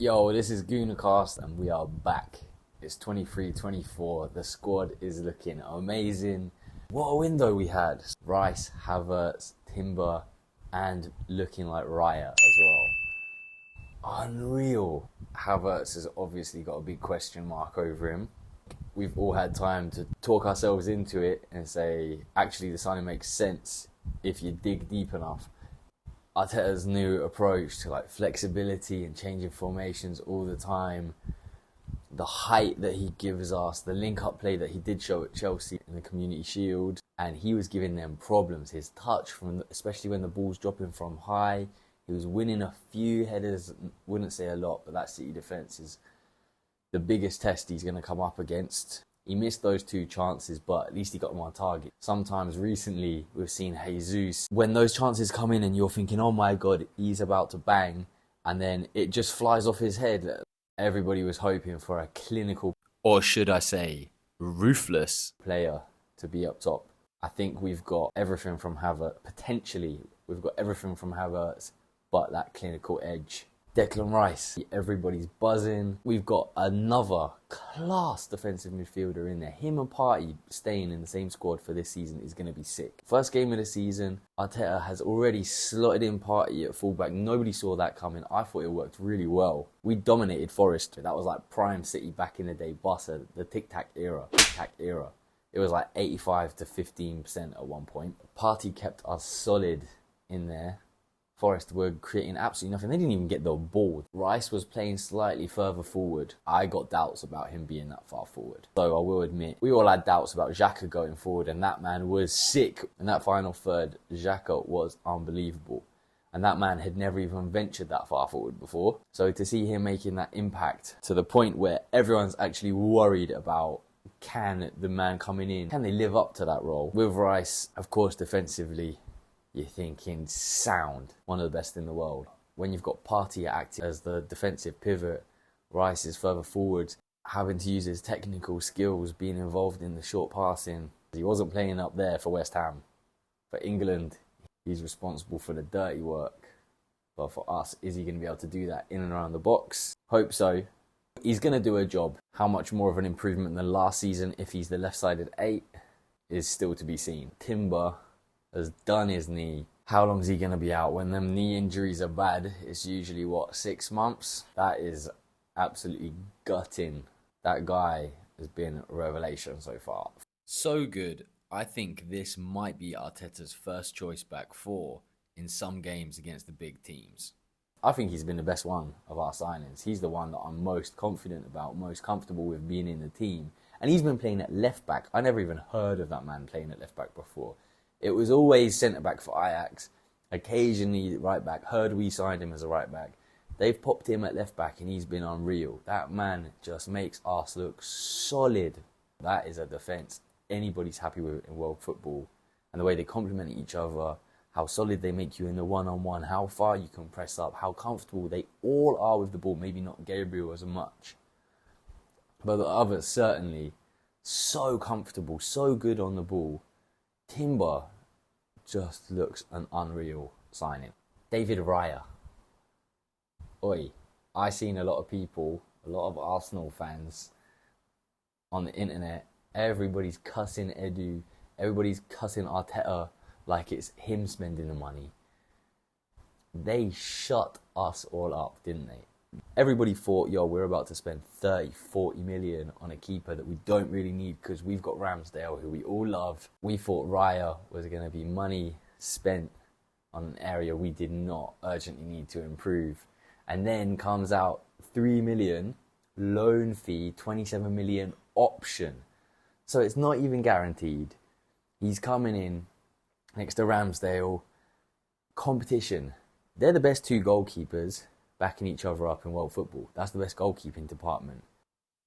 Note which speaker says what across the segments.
Speaker 1: Yo, this is Gooners and we are back. It's 23-24. The squad is looking amazing. What a window we had. Rice, Havertz, Timber, and looking like Raya as well. Unreal. Havertz has obviously got a big question mark over him. We've all had time to talk ourselves into it and say, actually the signing makes sense if you dig deep enough. Arteta's new approach to like flexibility and changing formations all the time, the height that he gives us, the link-up play that he did show at Chelsea in the Community Shield, and he was giving them problems. His touch, especially when the ball's dropping from high, he was winning a few headers, wouldn't say a lot, but that City defence is the biggest test he's going to come up against. He missed those two chances, but at least he got them on target. Sometimes recently, we've seen Jesus, when those chances come in and you're thinking, oh my God, he's about to bang, and then it just flies off his head. Everybody was hoping for a clinical, or should I say, ruthless player to be up top. I think we've got everything from Havertz, potentially, we've got everything from Havertz, but that clinical edge. Declan Rice, everybody's buzzing. We've got another class defensive midfielder in there. Him and Partey staying in the same squad for this season is going to be sick. First game of the season, Arteta has already slotted in Partey at fullback. Nobody saw that coming. I thought it worked really well. We dominated Forest. That was like prime City back in the day. Barca, the tic-tac era. It was like 85 to 15% at one point. Partey kept us solid in there. Forest were creating absolutely nothing. They didn't even get the ball. Rice was playing slightly further forward. I got doubts about him being that far forward. So I will admit, we all had doubts about Xhaka going forward, and that man was sick. In that final third, Xhaka was unbelievable. And that man had never even ventured that far forward before. So to see him making that impact to the point where everyone's actually worried about, can the man coming in, can they live up to that role? With Rice, of course, defensively, you're thinking sound, one of the best in the world. When you've got Partey acting as the defensive pivot, Rice is further forward, having to use his technical skills, being involved in the short passing. He wasn't playing up there for West Ham. For England, he's responsible for the dirty work. But for us, is he going to be able to do that in and around the box? Hope so. He's going to do a job. How much more of an improvement than last season if he's the left-sided 8 is still to be seen. Timber has done his knee. How long is he going to be out? When them knee injuries are bad, it's usually, 6 months? That is absolutely gutting. That guy has been a revelation so far. So good. I think this might be Arteta's first choice back four in some games against the big teams. I think he's been the best one of our signings. He's the one that I'm most confident about, most comfortable with being in the team. And he's been playing at left back. I never even heard of that man playing at left back before. It was always centre-back for Ajax, occasionally right-back. Heard we signed him as a right-back. They've popped him at left-back and he's been unreal. That man just makes us look solid. That is a defence anybody's happy with in world football. And the way they complement each other, how solid they make you in the one-on-one, how far you can press up, how comfortable they all are with the ball. Maybe not Gabriel as much, but the others certainly. So comfortable, so good on the ball. Timber just looks an unreal signing. David Raya. Oi, I seen a lot of people, a lot of Arsenal fans on the internet. Everybody's cussing Edu. Everybody's cussing Arteta like it's him spending the money. They shut us all up, didn't they? Everybody thought, we're about to spend 30, 40 million on a keeper that we don't really need because we've got Ramsdale, who we all love. We thought Raya was going to be money spent on an area we did not urgently need to improve. And then comes out 3 million loan fee, 27 million option. So it's not even guaranteed. He's coming in next to Ramsdale. Competition. They're the best two goalkeepers backing each other up in world football. That's the best goalkeeping department.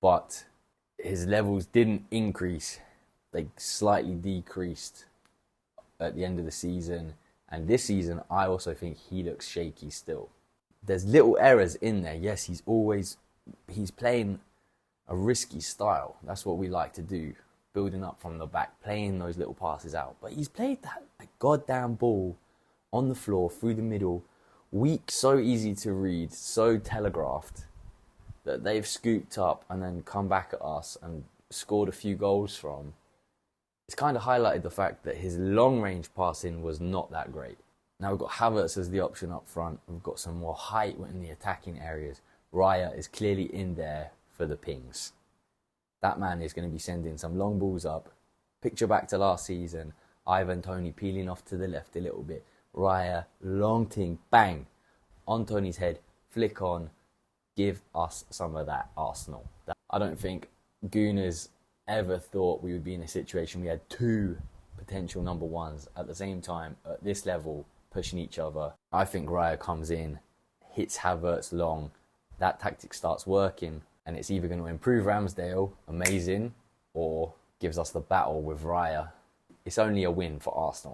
Speaker 1: But his levels didn't increase. They slightly decreased at the end of the season. And this season, I also think he looks shaky still. There's little errors in there. Yes, he's playing a risky style. That's what we like to do. Building up from the back, playing those little passes out. But he's played that goddamn ball on the floor, through the middle, weak, so easy to read, so telegraphed. that they've scooped up and then come back at us and scored a few goals from, it's kind of highlighted the fact that his long-range passing was not that great. Now we've got Havertz as the option up front. We've got some more height in the attacking areas. Raya is clearly in there for the pings. That man is going to be sending some long balls up. Picture back to last season. Ivan Toney peeling off to the left a little bit. Raya, long ting, bang, on Tony's head, flick on. Give us some of that, Arsenal. I don't think Gooners ever thought we would be in a situation we had two potential number ones at the same time at this level pushing each other. I think Raya comes in, hits Havertz long, that tactic starts working, and it's either going to improve Ramsdale, amazing, or gives us the battle with Raya. It's only a win for Arsenal.